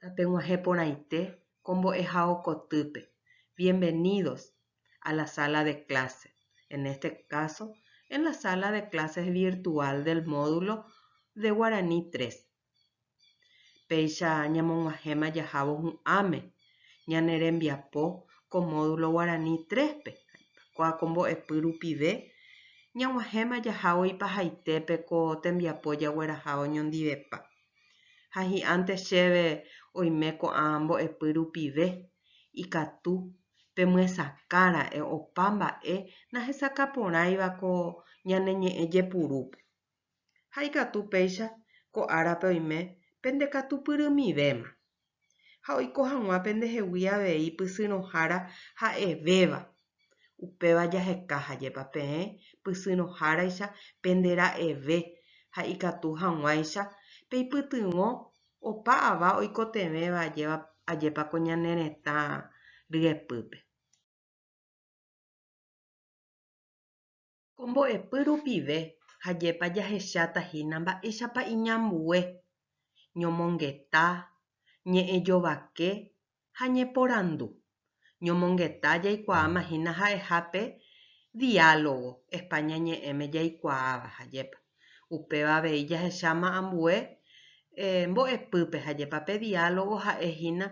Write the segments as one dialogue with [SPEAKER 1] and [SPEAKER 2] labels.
[SPEAKER 1] Tapeguajeponaite combo'ehaokotype. Bienvenidos a la sala de clase. En este caso, en la sala de clases virtual del módulo de Guaraní 3. Peixa ñamonguahema jahavos ame ñanerembiapo con módulo Guaraní 3pe. Kua combo'epy rupive ñag̃uahẽma jahávo ipahaitépe ko tembiapo jaguerahao ñondivepa. Ha hi'ánte chéve oime ko'ã mbo'epy rupive ikatu pemyesakára'e opa mba'e nahesakaporãiva ko ñane ñe'ẽ jepurúpe. Ha ikatu péicha ko árape oime pendekatupyrýmivéma. Ha oiko hag̃ua pendehegui avei pysynohára ha'evéva. Upéva jaheka hajépa peẽ pysynoháraicha pendera'eve ha ikatu hag̃uáicha peipytyvõ opa ava oikotevẽva ajépa ko ñane retã ryepýpe. Ko mbo'epy rupive hajépa jahechatahína mba'éichapa iñambue ñomongeta, ñe'ẽjovake ha ñeporandu. Ñomongeta jaikuaamahína ha'ehápe diálogo España ñe'ẽme jaikuaáva hajépa. Upéva avei jahecháma ambue mbo'epýpe hajépa pe diálogo ha'ehína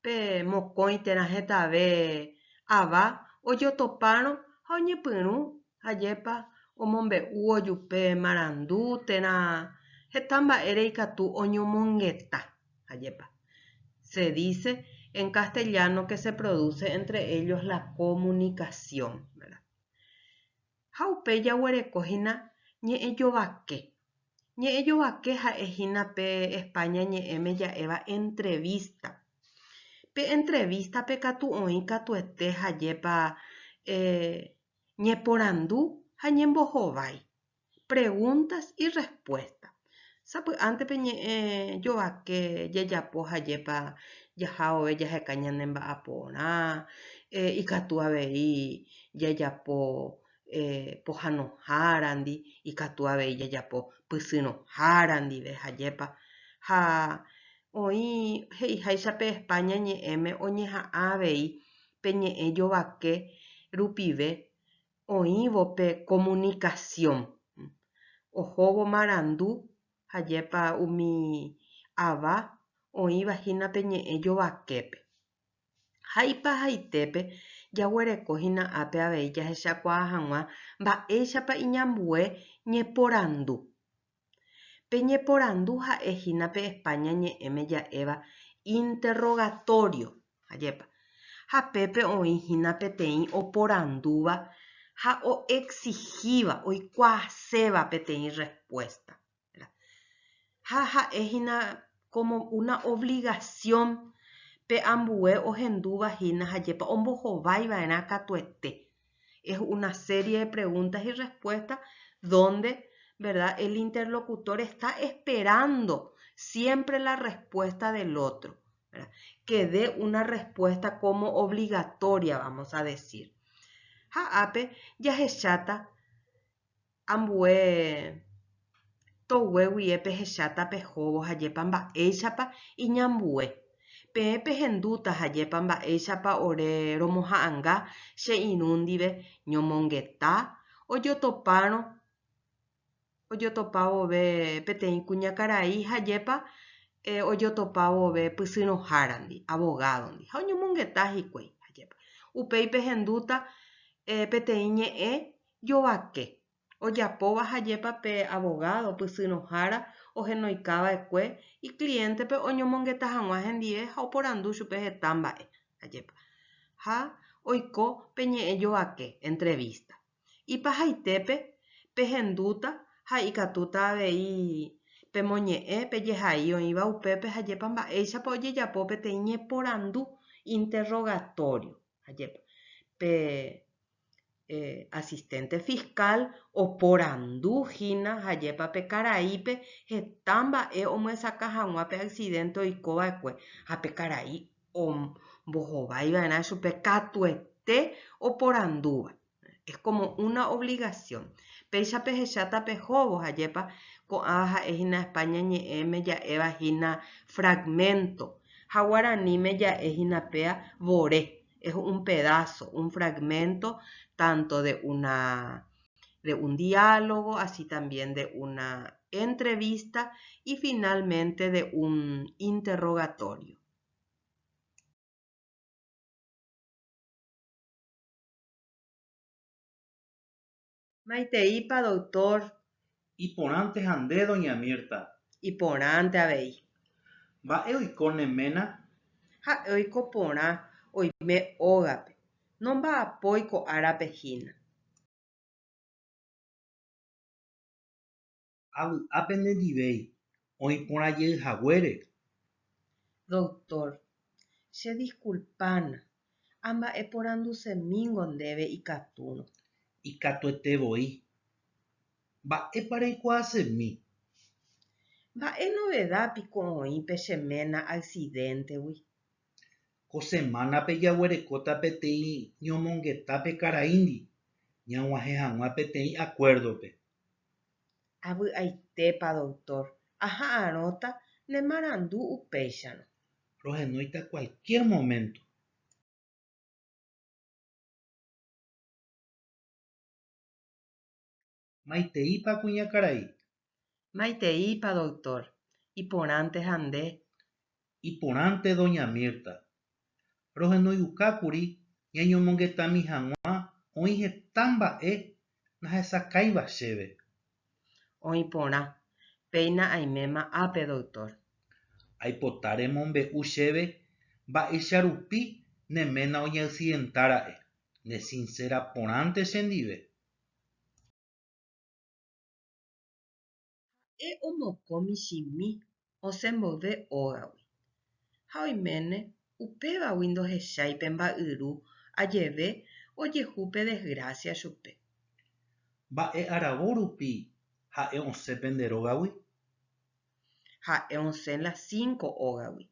[SPEAKER 1] pe mokõi térã hetave ava ojotopárõ ha oñepyrũ hajépa omombe'u ojupe marandu térã heta mba'e reikatu oñomongeta hajépa. Se dice en castellano que se produce entre ellos la comunicación, ¿verdad? Ha upe jaguerekohína ñe'ẽjovake. Ñe'ẽjovake ha'ehína pe España ñe'ẽme ja'éva entrevista. Pe entrevista pe katu oĩ katuete hajépa ñeporandu ha ñembohovái. Preguntas y respuestas. Sapy'ántepe ñe'ẽjovake jajapo hajépa jahaove jaheka ñanemba'aporã, ikatu avei jajapo pohãnohárandy, ikatu avei jajapo pysynohára ndive hajépa. Ha oĩ he'íhaicha pe España ñe'ẽme oñeha'ã avei pe ñe'ẽjovake rupive oĩvo pe comunicación. Ohóvo marandu hajépa umi ava oĩvahína pe ñe'ẽjovaképe. Ha ipahaitépe jaguerekohína ápe avei jahechakuaa hag̃ua mba'éichapa iñambue ñeporandu. Pe ñeporandu ha'ehína pe España ñe'ẽme ja'éva interrogatorio hajépa. Ha pépe oĩhína peteĩ oporandúva ha oexigíva, oikuaaséva peteĩ respuesta. Ha ha'ehína como una obligación pe ambue ohendúvahína hajépa ombohováiva'erã katuete. Es una serie de preguntas y respuestas donde, ¿verdad?, el interlocutor está esperando siempre la respuesta del otro, ¿verdad?, que dé una respuesta como obligatoria, vamos a decir. Ha'ápe jahecháta ambue toguégui pehecháta pehóvo hajépa mba'éichapa iñambue. Peẽ pehendúta hajépa mba'éichapa ore romoha'ãnga che irũndive ñomongeta ojotopa vove peteĩ kuñakarai hajépa ojotopa vove pysynohárandi, abogadondi. Ha oñomongeta hikuái hajépa. Upéi pehendúta peteĩ ñe'ẽ jovake. Ojapóva hajépa pe abogado pysynohára ohenoikava'ekue y clientepe oñomongeta hag̃ua hendive ha oporandu chupe heta mba'e hajépa. Ha oiko pe ñe'ẽjovake entrevista. Ipahaitépe pehendúta ha ikatúta avei pemoñe'ẽ pejehai oĩva upépe hajépa mba'éichapa ojejapo peteĩ ñeporandu interrogatorio hajépa. Pe asistente fiscal oporanduhína hajépa pe karaípe heta mba'e omyesaka hag̃ua pe accidente oikova'ekue ha pe karai ombohováiva'erã chupe katuete oporandúva. Es como una obligación. Péicha pehecháta pehóvo hajépa ko'ã ha'ehína España ñe'ẽme ja'évahína fragmento Guaraníme ya es inapea voré. Es un pedazo, un fragmento tanto de un diálogo, así también de una entrevista y finalmente de un interrogatorio. Maiteipa, doctor,
[SPEAKER 2] Iporãnte hande, doña Mirta.
[SPEAKER 1] y porãnte avei.
[SPEAKER 2] Mba'e oikoneména.
[SPEAKER 1] Ha'e oiko porã oime ógape. Nomba'apói ko árape hína.
[SPEAKER 2] Avy'ápe nendivéi. Oiporãjeyhaguére.
[SPEAKER 1] Doctor, che disculpána. Amba'e porandusemíngo ndéve ikatúrõ.
[SPEAKER 2] Ikatuetevoi. Mba'épa reikuaasemi.
[SPEAKER 1] Mba'e novedadpiko oĩ pe cheména accidentégui.
[SPEAKER 2] Ko semánape jaguerekóta peteĩ ñomongeta pe karaindi. Ñag̃uahẽ hag̃ua peteĩ acuerdope.
[SPEAKER 1] Avy'aitépa, doctor. Aha'ãrõta nemarandu upéicharõ.
[SPEAKER 2] Rohenóita cualquier momento. Maiteipa kuñakarai.
[SPEAKER 1] Maiteipa, doctor. Iporãnte hande.
[SPEAKER 2] Iporãnte doña Mirta. Rohenoiukákuri ñañomongetami hag̃ua oĩ heta mba'e nahesakáiva chéve.
[SPEAKER 1] Oĩ porã. Péina aiméma ápe, doctor.
[SPEAKER 2] Aipota remombe'u chéve mba'éicha rupi neména oñeaccidentára'e. Ne sincera porãnte chendive.
[SPEAKER 1] Omoko michĩmi osẽmboyve ógagui. Ha oiméne upévagui ndohechái pe mba'yru ajeve ojehu pe desgracia chupe.
[SPEAKER 2] Mba'e aravo rupi ha'e osẽ pende rógagui.
[SPEAKER 1] Ha'e osẽ las 5 ógagui.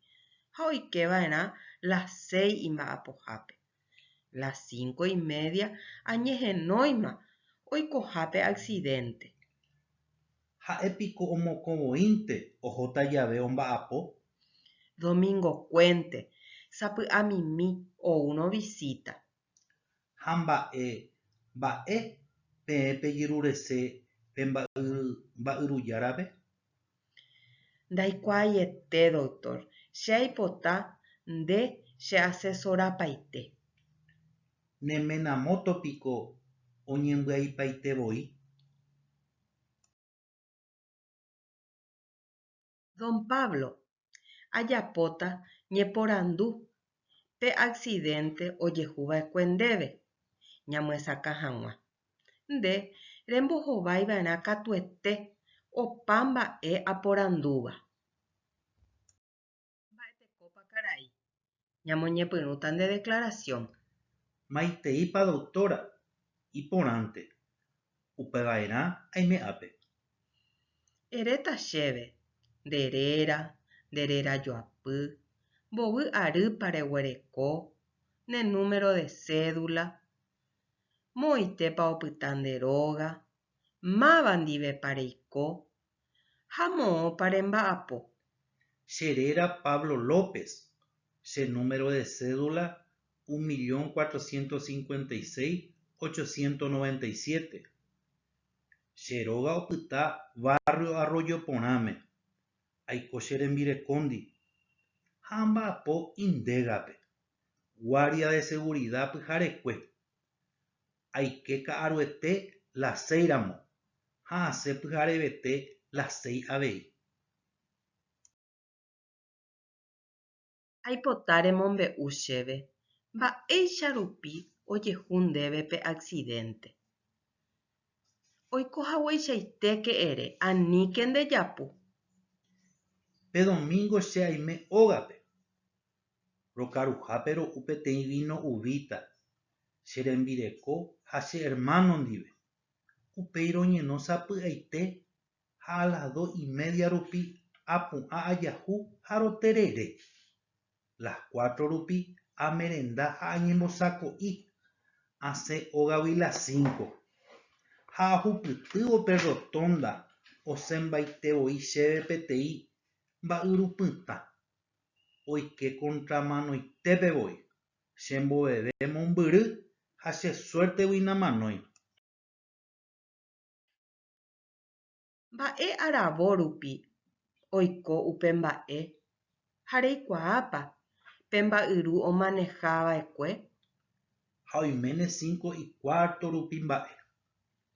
[SPEAKER 1] Ha oikeva'erã las 6 imba'apohápe. Las 5:30 añehenóima oikohápe accidente.
[SPEAKER 2] Ha'épiko omokovoínte ohóta jave omba'apo.
[SPEAKER 1] Domingo Cuente, sapy'amimi oúno visita.
[SPEAKER 2] Ha mba'e peẽ pejirurese pe mba'yrujárape.
[SPEAKER 1] Ndaikuaaiete, doctor. Che aipota nde che asesorapaite.
[SPEAKER 2] Neména mótopiko oñembyaipaitevoi.
[SPEAKER 1] Don Pablo, ajapóta ñeporandu pe accidente ojehuva'ekue ndéve ñamyesaka hag̃ua. Nde rembohovaiva'erã katuete opa mba'e aporandúva. Mba'etekópa karai. Ñamoñepyrũta nde declaración.
[SPEAKER 2] Maiteipa doctora. Iporãnte. Upeva'erã aime'ápe.
[SPEAKER 1] Eréta chéve. Nderéra joapy, mbovy arýpa reguereko, ne número de cédula, moitépa opyta nde róga, máva ndivépa reiko, ha moõpa remba'apo.
[SPEAKER 2] Cheréra Pablo López. Che número de cédula 1.456.897. Che róga opyta barrio Arroyo Porãme. Aiko che rembirekóndi. Ha mba'apo indégape. Guardia de seguridad pyharekue. Aike ka'aruete las 6 ha asẽ pyharevete las 6 avei.
[SPEAKER 1] Aipota remombe'u chéve. Mba'éicha rupi ojehu ndéve pe accidente. Oikohagueichaitéke ere aníke ndejapu.
[SPEAKER 2] Pe domingo che aime ógape. Rokaruhápe ro'u peteĩ vino uvita. Che rembireko ha che hermano ndive. Upéi roñeno sapy'aite ha a las 2:30 rupi apu'ã ajahu ha roterere. Las 4 rupi amerenda ha añembosako'i. Asẽ ógagui las 5. Ha ahupytývo pe rotonda osẽmbaitevoi chéve peteĩ mba'yrupytã. oike contramanoitépevoi, chemboveve mombyry ha che suertegui namanói.
[SPEAKER 1] Mba'e aravo rupi oiko upe mba'e ha reikuaápa pe mba'yru omanejava'ekue.
[SPEAKER 2] Ha oiméne 5:15 rupi mba'e.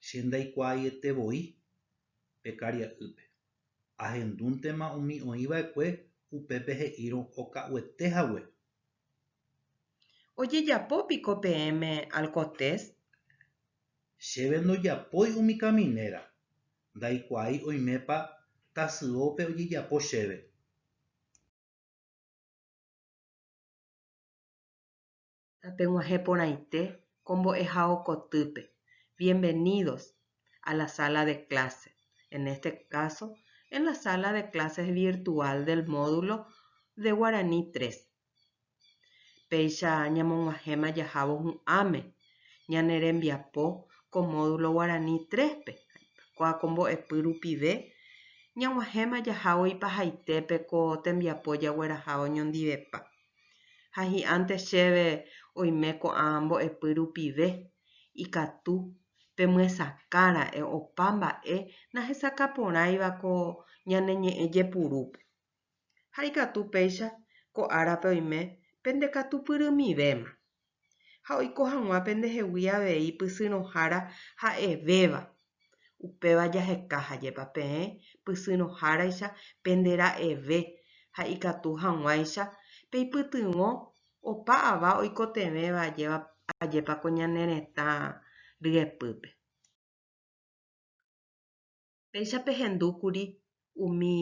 [SPEAKER 2] Che ndaikuaaietevoi pe karia'ýpe. Ahendúntema umi oĩva'ekue upépe he'írõ oka'uetéhague.
[SPEAKER 1] Ojejapópiko peẽme alcotés.
[SPEAKER 2] Chéve ndojapói umi caminera. Ndaikuaái oimépa tasyópe ojejapo chéve.
[SPEAKER 1] Tapeg̃uahẽ porãite ko mbo'eha okotýpe. Bienvenidos a la sala de clase. En este caso, en la sala de clases virtual del módulo de Guaraní 3. Péicha ñamoguahéma jahávo hu'ãme ñane rembiapo ko módulo Guaraní 3pe. Kua ko mbo'epy rupive ñag̃uahẽma jahávo ipahaitépe ko tembiapo jagueraháva oñondivepa. Ha hi'ánte chéve oime ko'ã mbo'epy rupive ikatu pemyesakãra'e opa mba'e nahesakaporãiva ko ñane ñe'ẽ jepurúpe. Ha ikatu péicha ko árape oime pendekatupyrυmivéma. Ha oiko hag̃ua pendehegui avei pysynohára ha'evéva. Upéva jaheka hajépa peẽ pysynoháraicha pendera'eve ha ikatu hag̃uáicha peipytyvõ opa ava oikotevéva ajépa ko ñane retã ryepýpe. Péicha pehendúkuri umi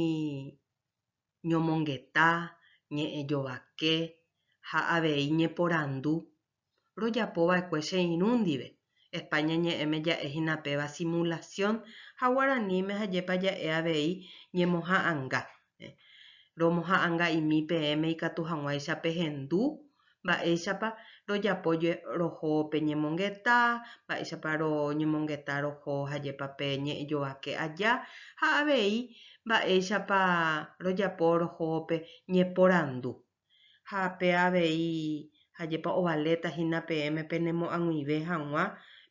[SPEAKER 1] ñomongeta, ñe'ẽjovake ha avei ñeporandu rojapova'ekue che irũ ndive. España ñe'ẽme ja'éhina péva simulación ha guaraníme hajépa ja'e avei ñemoha'ãnga. Romoha'ãnga'imi peẽme ikatu hag̃uáicha pehendu mba'éichapa rojapo roho pe ñemongeta, mba'éichapa roñemongeta roho hajépa pe ñe'ẽjovake aja ha avei mba'éichapa rojapo roho pe ñeporandu. Ha pe avei hajépa ovaléta hína peẽme penemo'ãguive hag̃ua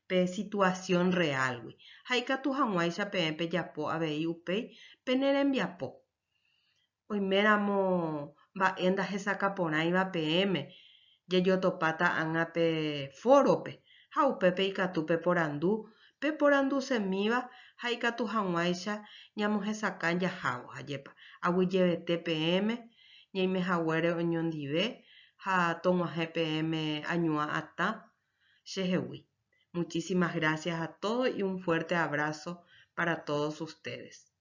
[SPEAKER 1] pe situación realgui. Ha ikatu hag̃uáicha peẽ pejapo avei upéi pene rembiapo. Oiméramo mba'e ndahesakaporãiva peẽme jajotopáta ágape fórope ha upépe ikatu peporandusemíva ha ikatu hag̃uáicha ñamohesakã jahávo hajépa aguyjevete peẽme ñaimehaguére oñondive ha tog̃uahẽ peẽme añuã atã chehegui. Muchísimas gracias a todos y un fuerte abrazo para todos ustedes.